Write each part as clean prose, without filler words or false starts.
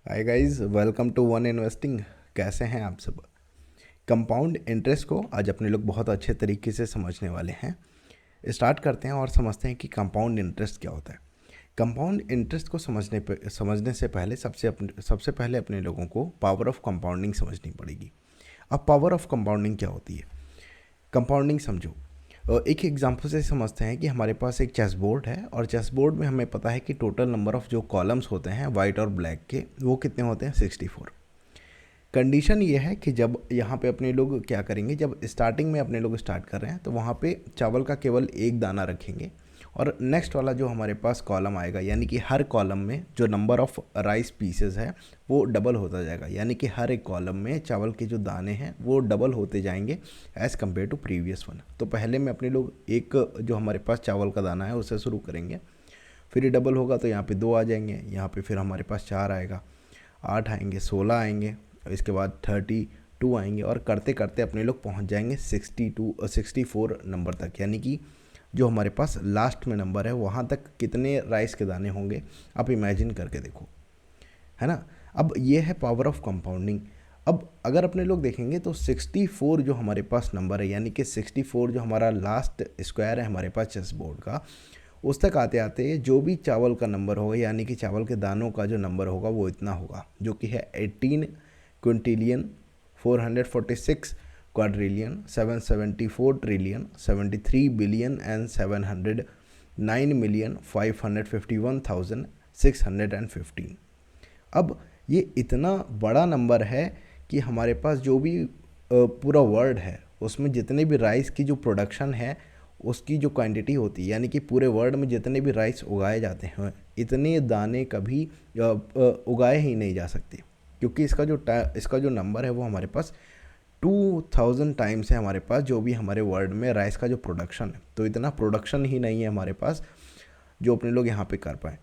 Hi guys, welcome to One Investing. कैसे हैं आप सब। कंपाउंड इंटरेस्ट को आज अपने लोग बहुत अच्छे तरीके से समझने वाले हैं। स्टार्ट करते हैं और समझते हैं कि कंपाउंड इंटरेस्ट क्या होता है। कंपाउंड इंटरेस्ट को समझने से पहले सबसे पहले अपने लोगों को पावर ऑफ कंपाउंडिंग समझनी पड़ेगी। अब पावर ऑफ कंपाउंडिंग क्या होती है, कंपाउंडिंग समझो। एक एग्जांपल से समझते हैं कि हमारे पास एक चेस बोर्ड है और चेस बोर्ड में हमें पता है कि टोटल नंबर ऑफ जो कॉलम्स होते हैं वाइट और ब्लैक के, वो कितने होते हैं 64। कंडीशन ये है कि जब यहाँ पे अपने लोग क्या करेंगे, जब स्टार्टिंग में अपने लोग स्टार्ट कर रहे हैं तो वहाँ पे चावल का केवल एक दाना रखेंगे और नेक्स्ट वाला जो हमारे पास कॉलम आएगा, यानी कि हर कॉलम में जो नंबर ऑफ़ राइस पीसेस है वो डबल होता जाएगा, यानी कि हर एक कॉलम में चावल के जो दाने हैं वो डबल होते जाएंगे as compare to previous one. तो पहले में अपने लोग एक जो हमारे पास चावल का दाना है उससे शुरू करेंगे, फिर ये डबल होगा तो यहाँ पे 2 आ जाएंगे, यहाँ पे फिर हमारे पास 4 आएगा, 8 आएंगे, 16 आएंगे, इसके बाद 32 आएंगे और करते करते अपने लोग पहुँच जाएंगे 64 नंबर तक। यानी कि जो हमारे पास लास्ट में नंबर है वहाँ तक कितने राइस के दाने होंगे आप इमेजिन करके देखो, है ना। अब ये है पावर ऑफ कंपाउंडिंग। अब अगर अपने लोग देखेंगे तो 64 जो हमारे पास नंबर है, यानी कि 64 जो हमारा लास्ट स्क्वायर है हमारे पास चेस बोर्ड का, उस तक आते आते जो भी चावल का नंबर होगा, यानी कि चावल के दानों का जो नंबर होगा वो इतना होगा, जो कि है 18 Quintillion, 446 quadrillion, 774 trillion, 73 billion and 709,551,615। अब ये इतना बड़ा नंबर है कि हमारे पास जो भी पूरा वर्ल्ड है उसमें जितने भी राइस की जो प्रोडक्शन है उसकी जो क्वांटिटी होती है, यानी कि पूरे वर्ल्ड में जितने भी राइस उगाए जाते हैं इतने दाने कभी उगाए ही नहीं जा सकते, क्योंकि इसका जो नंबर है वो हमारे पास 2000 टाइम्स है हमारे पास जो भी हमारे वर्ल्ड में राइस का जो प्रोडक्शन है। तो इतना प्रोडक्शन ही नहीं है हमारे पास जो अपने लोग यहाँ पे कर पाए।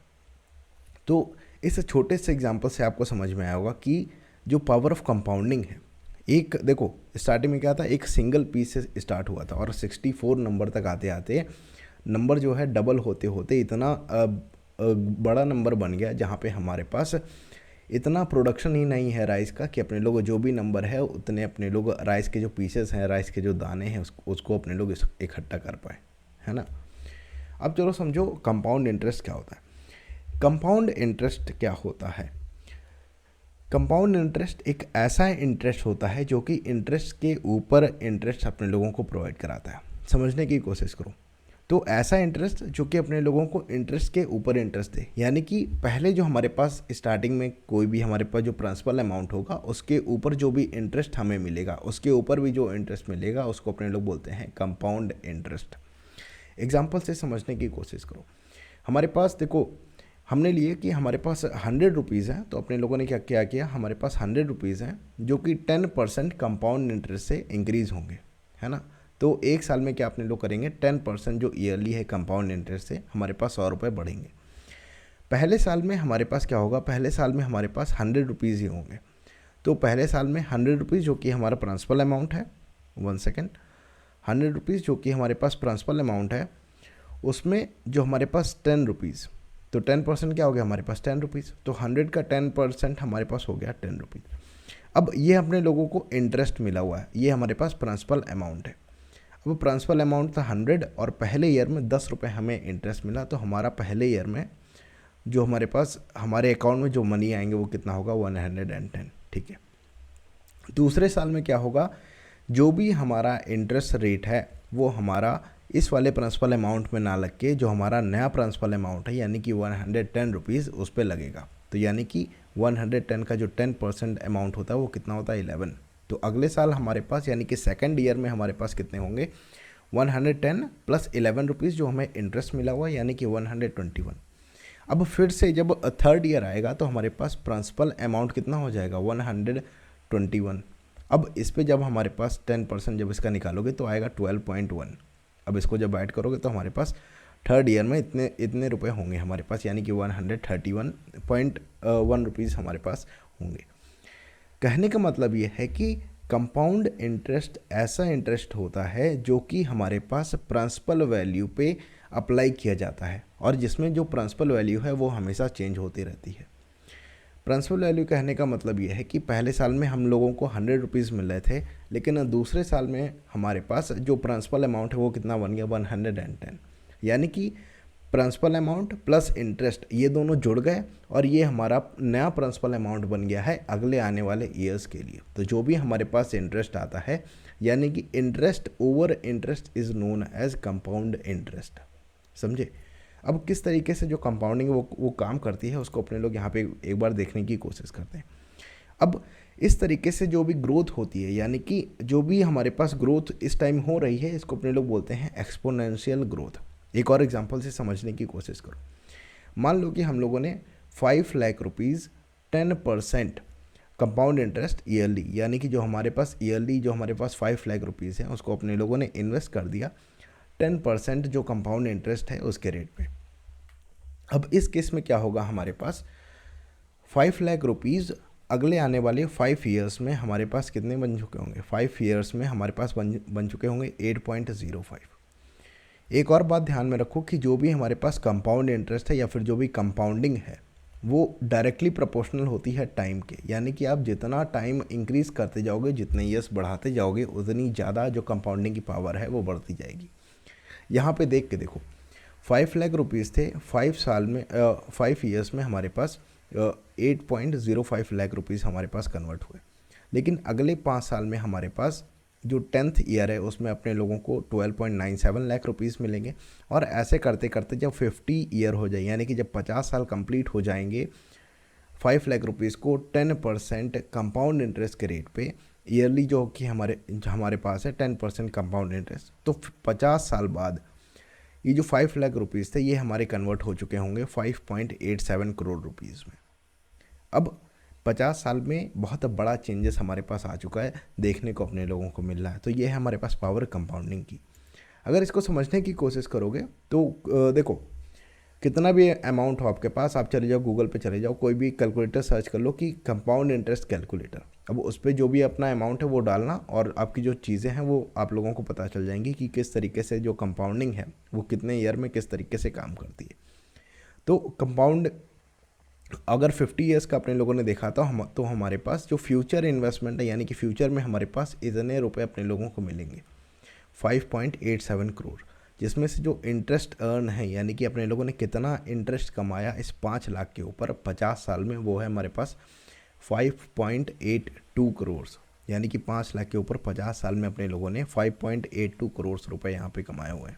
तो इस छोटे से एग्जांपल से आपको समझ में आया होगा कि जो पावर ऑफ कंपाउंडिंग है, एक देखो स्टार्टिंग में क्या था, एक सिंगल पीस से स्टार्ट हुआ था और 64 नंबर तक आते आते नंबर जो है डबल होते होते इतना बड़ा नंबर बन गया जहाँ पे हमारे पास इतना प्रोडक्शन ही नहीं है राइस का कि अपने लोग जो भी नंबर है उतने अपने लोग राइस के जो पीसेस हैं, राइस के जो दाने हैं उसको अपने लोग इकट्ठा कर पाए, है ना। अब चलो समझो कंपाउंड इंटरेस्ट क्या होता है। कंपाउंड इंटरेस्ट क्या होता है। कंपाउंड इंटरेस्ट एक ऐसा इंटरेस्ट होता है जो कि इंटरेस्ट के ऊपर इंटरेस्ट अपने लोगों को प्रोवाइड कराता है। समझने की कोशिश करो। तो ऐसा इंटरेस्ट जो कि अपने लोगों को इंटरेस्ट के ऊपर इंटरेस्ट दे, यानी कि पहले जो हमारे पास स्टार्टिंग में कोई भी हमारे पास जो प्रिंसिपल अमाउंट होगा उसके ऊपर जो भी इंटरेस्ट हमें मिलेगा, उसके ऊपर भी जो इंटरेस्ट मिलेगा उसको अपने लोग बोलते हैं कंपाउंड इंटरेस्ट। एग्जाम्पल से समझने की कोशिश करो। हमारे पास देखो, हमने लिए कि हमारे पास 100 रुपीज़ है, तो अपने लोगों ने क्या क्या किया, हमारे पास 100 रुपीज़ हैं जो कि 10% कंपाउंड इंटरेस्ट से इंक्रीज़ होंगे, है ना। तो एक साल में क्या अपने लोग करेंगे, 10% जो ईयरली है कंपाउंड इंटरेस्ट से हमारे पास 100 रुपये बढ़ेंगे। पहले साल में हमारे पास क्या होगा, पहले साल में हमारे पास 100 रुपीज़ ही होंगे। तो पहले साल में 100 रुपीज़ जो कि हमारा प्रिंसिपल अमाउंट है, 1 सेकेंड, 100 रुपीज़ जो कि हमारे पास प्रिंसिपल अमाउंट है, उसमें जो हमारे पास 10 रुपीज़, तो 10% क्या हो गया हमारे पास 10 रुपीज़, तो 100 का 10% हमारे पास हो गया 10 रुपीज़। अब ये अपने लोगों को इंटरेस्ट मिला हुआ है, ये हमारे पास प्रिंसिपल अमाउंट है। अब प्रिंसिपल अमाउंट था 100 और पहले ईयर में 10 रुपये हमें इंटरेस्ट मिला, तो हमारा पहले ईयर में जो हमारे पास हमारे अकाउंट में जो मनी आएंगे वो कितना होगा, 110। ठीक है। दूसरे साल में क्या होगा, जो भी हमारा इंटरेस्ट रेट है वो हमारा इस वाले प्रिंसिपल अमाउंट में ना लग के जो हमारा नया प्रिंसिपल अमाउंट है यानी कि 110 रुपीज़ उस पर लगेगा। तो यानी कि 110 का जो 10% अमाउंट होता है वो कितना होता है, 11। तो अगले साल हमारे पास यानी कि सेकेंड ईयर में हमारे पास कितने होंगे, 110 प्लस 11 रुपीज़ जो हमें इंटरेस्ट मिला हुआ है, यानी कि 121। अब फिर से जब थर्ड ईयर आएगा तो हमारे पास प्रिंसिपल अमाउंट कितना हो जाएगा, 121। अब इस पे जब हमारे पास 10% जब इसका निकालोगे तो आएगा 12.1। अब इसको जब ऐड करोगे तो हमारे पास थर्ड ईयर में इतने इतने रुपए होंगे हमारे पास, यानी कि 131.1 रुपीज़ हमारे पास होंगे। कहने का मतलब ये है कि कंपाउंड इंटरेस्ट ऐसा इंटरेस्ट होता है जो कि हमारे पास प्रिंसिपल वैल्यू पे अप्लाई किया जाता है और जिसमें जो प्रिंसिपल वैल्यू है वो हमेशा चेंज होती रहती है। प्रिंसिपल वैल्यू कहने का मतलब ये है कि पहले साल में हम लोगों को 100 रुपीज़ मिल रहे थे, लेकिन दूसरे साल में हमारे पास जो प्रिंसिपल अमाउंट है वो कितना बन गया, 110। यानी कि प्रिंसिपल अमाउंट प्लस इंटरेस्ट ये दोनों जुड़ गए और ये हमारा नया प्रिंसिपल अमाउंट बन गया है अगले आने वाले ईयर्स के लिए। तो जो भी हमारे पास इंटरेस्ट आता है, यानी कि interest over interest is known as compound interest. समझे? अब किस तरीके से जो कंपाउंडिंग वो काम करती है उसको अपने लोग यहाँ पे एक बार देखने की कोशिश करते हैं। अब इस तरीके से जो भी ग्रोथ होती है, यानी कि जो भी हमारे पास ग्रोथ इस टाइम हो रही है, इसको अपने लोग बोलते हैं एक्सपोनेंशियल ग्रोथ। एक और एग्जांपल से समझने की कोशिश करो। मान लो कि हम लोगों ने 5 lakh rupees 10% compound interest yearly, यानी कि जो हमारे पास ईयरली जो हमारे पास 5 लाख रुपीज़ है उसको अपने लोगों ने इन्वेस्ट कर दिया 10% जो कंपाउंड इंटरेस्ट है उसके रेट पे। अब इस केस में क्या होगा, हमारे पास 5 लाख रुपीज़ अगले आने वाले 5 ईयर्स में हमारे पास कितने बन चुके होंगे, 5 ईयर्स में हमारे पास बन चुके होंगे 8.05। एक और बात ध्यान में रखो कि जो भी हमारे पास कंपाउंड इंटरेस्ट है या फिर जो भी कंपाउंडिंग है वो डायरेक्टली प्रोपोर्शनल होती है टाइम के, यानी कि आप जितना टाइम इंक्रीज़ करते जाओगे, जितने ईयर्स बढ़ाते जाओगे, उतनी ज़्यादा जो कंपाउंडिंग की पावर है वो बढ़ती जाएगी। यहाँ पे देख के देखो, 5 लाख रुपीज़ थे, 5 साल में 5 ईयर्स में हमारे पास 8.05 लाख रुपीज़ हमारे पास कन्वर्ट हुए। लेकिन अगले 5 साल में हमारे पास जो 10th ईयर है उसमें अपने लोगों को 12.97 लाख रुपीज़ मिलेंगे। और ऐसे करते करते जब 50 ईयर हो जाए, यानी कि जब 50 साल कंप्लीट हो जाएंगे, 5 लाख रुपीज़ को 10% कंपाउंड इंटरेस्ट के रेट पे ईयरली जो कि हमारे पास है 10% कंपाउंड इंटरेस्ट, तो 50 साल बाद ये जो 5 लाख रुपीज़ थे ये हमारे कन्वर्ट हो चुके होंगे 5.87 करोड़ रुपीज़ में। अब 50 साल में बहुत बड़ा चेंजेस हमारे पास आ चुका है, देखने को अपने लोगों को मिल रहा है। तो ये है हमारे पास पावर कंपाउंडिंग की। अगर इसको समझने की कोशिश करोगे तो देखो, कितना भी अमाउंट हो आपके पास, आप चले जाओ गूगल पे, चले जाओ, कोई भी कैलकुलेटर सर्च कर लो कि कंपाउंड इंटरेस्ट कैलकुलेटर। अब उस पर जो भी अपना अमाउंट है वो डालना और आपकी जो चीज़ें हैं वो आप लोगों को पता चल जाएंगी कि किस तरीके से जो कंपाउंडिंग है वो कितने ईयर में किस तरीके से काम करती है। तो कंपाउंड अगर 50 ईयर्स का अपने लोगों ने देखा था तो हमारे पास जो फ्यूचर इन्वेस्टमेंट है, यानी कि फ्यूचर में हमारे पास इतने रुपए अपने लोगों को मिलेंगे 5.87 करोड़, जिसमें से जो इंटरेस्ट अर्न है, यानी कि अपने लोगों ने कितना इंटरेस्ट कमाया इस 5 लाख के ऊपर 50 साल में, वो है हमारे पास 5.82 करोड़। यानी कि 5 लाख के ऊपर 50 साल में अपने लोगों ने 5.82 करोड़ रुपए यहाँ पे कमाए हुए हैं।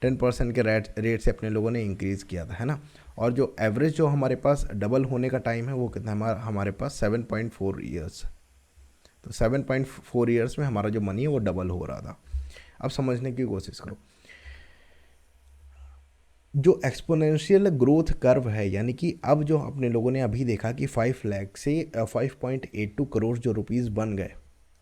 10% के रेट से अपने लोगों ने इंक्रीज़ किया था, है ना। और जो एवरेज जो हमारे पास डबल होने का टाइम है वो कितना, हमारे पास 7.4 ईयर्स। तो 7.4 ईयर्स में हमारा जो मनी है वो डबल हो रहा था। अब समझने की कोशिश करो, जो एक्सपोनेंशियल ग्रोथ कर्व है, यानी कि अब जो अपने लोगों ने अभी देखा कि 5 लाख से 5.82 करोड़ जो रुपीज़ बन गए,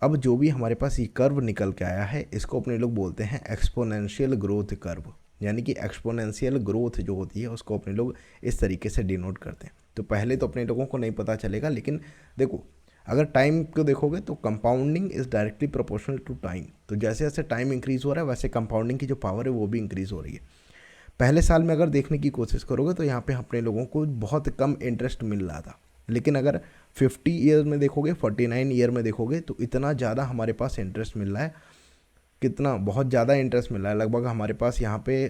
अब जो भी हमारे पास ये कर्व निकल के आया है इसको अपने लोग बोलते हैं एक्सपोनेंशियल ग्रोथ कर्व। यानी कि एक्सपोनेंशियल ग्रोथ जो होती है उसको अपने लोग इस तरीके से डिनोट करते हैं। तो पहले तो अपने लोगों को नहीं पता चलेगा, लेकिन देखो अगर टाइम को देखोगे तो compounding is directly proportional to time. तो जैसे जैसे टाइम इंक्रीज़ हो रहा है वैसे कंपाउंडिंग की जो पावर है वो भी इंक्रीज़ हो रही है। पहले साल में अगर देखने की कोशिश करोगे तो यहाँ पे अपने लोगों को बहुत कम इंटरेस्ट मिल रहा था, लेकिन अगर 50 ईयर में देखोगे, 49 ईयर में देखोगे तो इतना ज़्यादा हमारे पास इंटरेस्ट मिल रहा है। कितना, बहुत ज़्यादा इंटरेस्ट मिल रहा है। लगभग हमारे पास यहाँ पे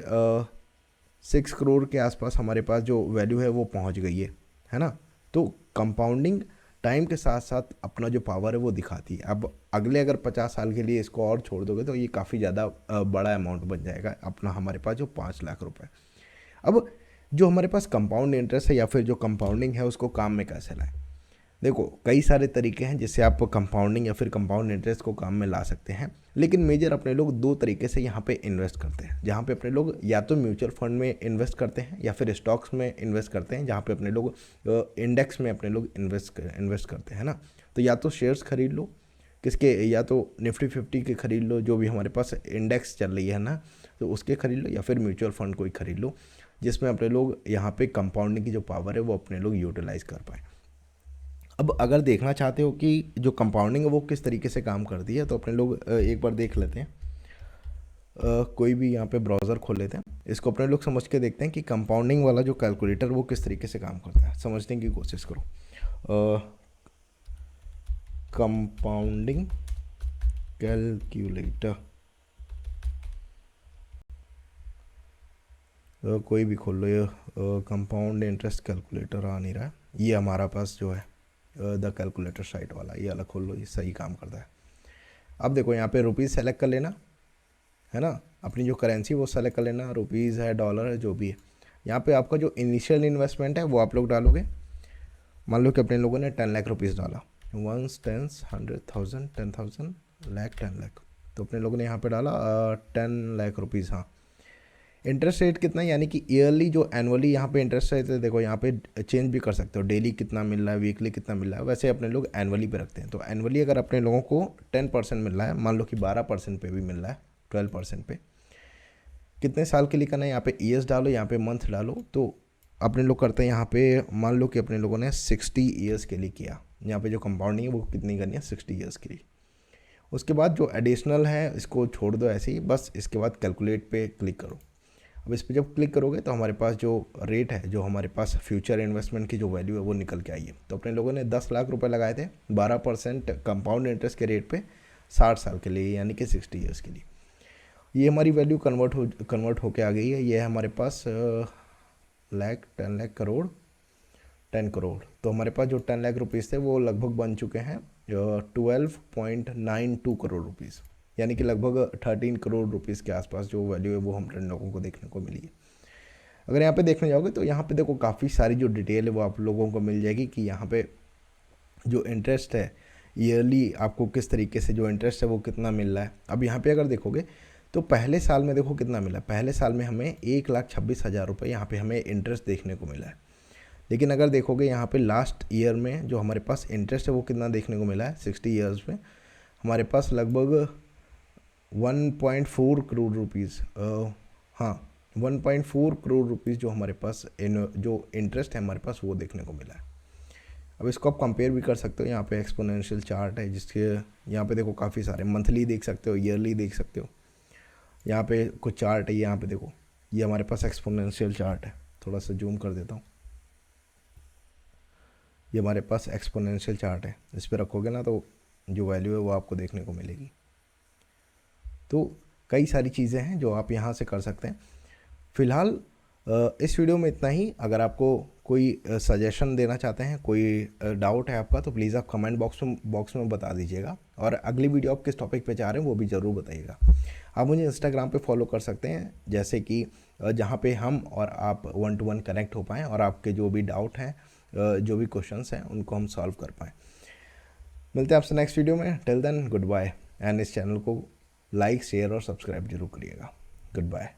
6 करोड़ के आसपास हमारे पास जो वैल्यू है वो पहुँच गई है ना। तो कंपाउंडिंग टाइम के साथ साथ अपना जो पावर है वो दिखाती है। अब अगले अगर 50 साल के लिए इसको और छोड़ दोगे तो ये काफ़ी ज़्यादा बड़ा अमाउंट बन जाएगा अपना, हमारे पास जो 5 लाख रुपए। अब जो हमारे पास कंपाउंड इंटरेस्ट है या फिर जो कंपाउंडिंग है उसको काम में कैसे लाएं। देखो कई सारे तरीके हैं जिससे आप कंपाउंडिंग या फिर कंपाउंड इंटरेस्ट को काम में ला सकते हैं, लेकिन मेजर अपने लोग 2 तरीके से यहाँ पे इन्वेस्ट करते हैं। जहाँ पे अपने लोग या तो म्यूचुअल फंड में इन्वेस्ट करते हैं या फिर स्टॉक्स में इन्वेस्ट करते हैं, जहाँ पे अपने लोग इंडेक्स में अपने लोग इन्वेस्ट करते हैं ना। तो या तो शेयर्स खरीद लो किसके, या तो निफ्टी 50 के खरीद लो, जो भी हमारे पास इंडेक्स चल रही है ना तो उसके खरीद लो, या फिर म्यूचुअल फंड कोई खरीद लो जिसमें अपने लोग यहाँ पे कंपाउंडिंग की जो पावर है वो अपने लोग यूटिलाइज कर पाए। अब अगर देखना चाहते हो कि जो कंपाउंडिंग है वो किस तरीके से काम करती है तो अपने लोग एक बार देख लेते हैं। कोई भी यहाँ पे ब्राउज़र खोल लेते हैं, इसको अपने लोग समझ के देखते हैं कि कंपाउंडिंग वाला जो कैलकुलेटर वो किस तरीके से काम करता है। समझने की कोशिश करो। कंपाउंडिंग कैलकुलेटर, कोई भी खोल लो, ये कंपाउंड इंटरेस्ट कैलकुलेटर आ नहीं रहा है, ये हमारा पास जो है द कैलकुलेटर साइट वाला, ये अलग खोल लो, ये सही काम करता है। अब देखो यहाँ पे रुपीज़ सेलेक्ट कर लेना है ना, अपनी जो करेंसी वो सेलेक्ट कर लेना, रुपीज़ है, डॉलर है, जो भी है। यहाँ पे आपका जो इनिशियल इन्वेस्टमेंट है वो आप लोग डालोगे। मान लो कि अपने लोगों ने 10 लाख रुपीज़ डाला, 1 10 100,000 10,000 लाख 10 लाख, तो अपने लोगों ने यहाँ पे डाला 10 लाख रुपीज़। हाँ, इंटरेस्ट रेट कितना है, यानी कि ईयरली जो एनुअली यहाँ पे इंटरेस्ट रेट है, देखो यहाँ पे चेंज भी कर सकते हो, डेली कितना मिल रहा है, वीकली कितना मिल रहा है, वैसे अपने लोग एनुअली पे रखते हैं। तो एनुअली अगर अपने लोगों को 10% मिल रहा है, मान लो कि 12% पे भी मिल रहा है, 12% पे, कितने साल के लिए करना है, यहाँ पे ईयर्स डालो, यहाँ पे मंथ डालो। तो अपने लोग करते हैं यहाँ पे, मान लो कि अपने लोगों ने 60 ईयर्स के लिए किया, यहाँ पे जो कंपाउंडिंग है वो कितनी करनी है, 60 ईयर्स के लिए। उसके बाद जो एडिशनल है इसको छोड़ दो ऐसे ही, बस इसके बाद कैलकुलेट पे क्लिक करो। अब इस पर जब क्लिक करोगे तो हमारे पास जो रेट है, जो हमारे पास फ्यूचर इन्वेस्टमेंट की जो वैल्यू है वो निकल के आई है। तो अपने लोगों ने 10 लाख रुपए लगाए थे 12% कंपाउंड इंटरेस्ट के रेट पे 60 साल के लिए, यानी कि 60 ईयर्स के लिए। ये हमारी वैल्यू कन्वर्ट होके आ गई है। ये है हमारे पास लाख 10 लाख करोड़ 10 करोड़। तो हमारे पास जो 10 लाख रुपीज़ थे वो लगभग बन चुके हैं 12.92 करोड़ रुपीज़, यानी कि लगभग 13 करोड़ रुपीज़ के आसपास जो वैल्यू है वो हम लोगों को देखने को मिली है। अगर यहाँ पे देखने जाओगे तो यहाँ पे देखो काफ़ी सारी जो डिटेल है वो आप लोगों को मिल जाएगी कि यहाँ पे जो इंटरेस्ट है ईयरली आपको किस तरीके से जो इंटरेस्ट है वो कितना मिल रहा है। अब यहाँ पे अगर देखोगे तो पहले साल में देखो कितना मिला, पहले साल में हमें 1,26,000 रुपये यहाँ पे हमें इंटरेस्ट देखने को मिला है। लेकिन अगर देखोगे यहाँ पे लास्ट ईयर में जो हमारे पास इंटरेस्ट है वो कितना देखने को मिला है, 60 ईयर्स में हमारे पास लगभग 1.4 करोड़ रुपीज़, हाँ 1.4 करोड़ रुपीज़ जो हमारे पास जो इंटरेस्ट है हमारे पास वो देखने को मिला है। अब इसको आप कंपेयर भी कर सकते हो, यहाँ पे एक्सपोनेंशियल चार्ट है जिसके यहाँ पे देखो काफ़ी सारे मंथली देख सकते हो, ईयरली देख सकते हो, यहाँ पे कुछ चार्ट है, यहाँ पे देखो ये हमारे पास एक्सपोनेंशियल चार्ट है, थोड़ा सा जूम कर देता हूँ, ये हमारे पास एक्सपोनेंशियल चार्ट है, इस पर रखोगे ना तो जो वैल्यू है वो आपको देखने को मिलेगी। तो कई सारी चीज़ें हैं जो आप यहाँ से कर सकते हैं। फ़िलहाल इस वीडियो में इतना ही। अगर आपको कोई सजेशन देना चाहते हैं, कोई डाउट है आपका, तो प्लीज़ आप कमेंट बॉक्स में बता दीजिएगा, और अगली वीडियो आप किस टॉपिक पे चाह रहे हैं वो भी ज़रूर बताइएगा। आप मुझे इंस्टाग्राम पे फॉलो कर सकते हैं, जैसे कि जहाँ पे हम और आप 1 to 1 कनेक्ट हो पाएँ और आपके जो भी डाउट हैं, जो भी क्वेश्चंस हैं उनको हम सॉल्व कर पाएँ। मिलते हैं आपसे नेक्स्ट वीडियो में। Till then goodbye, and इस चैनल को लाइक शेयर और सब्सक्राइब जरूर करिएगा। Good bye.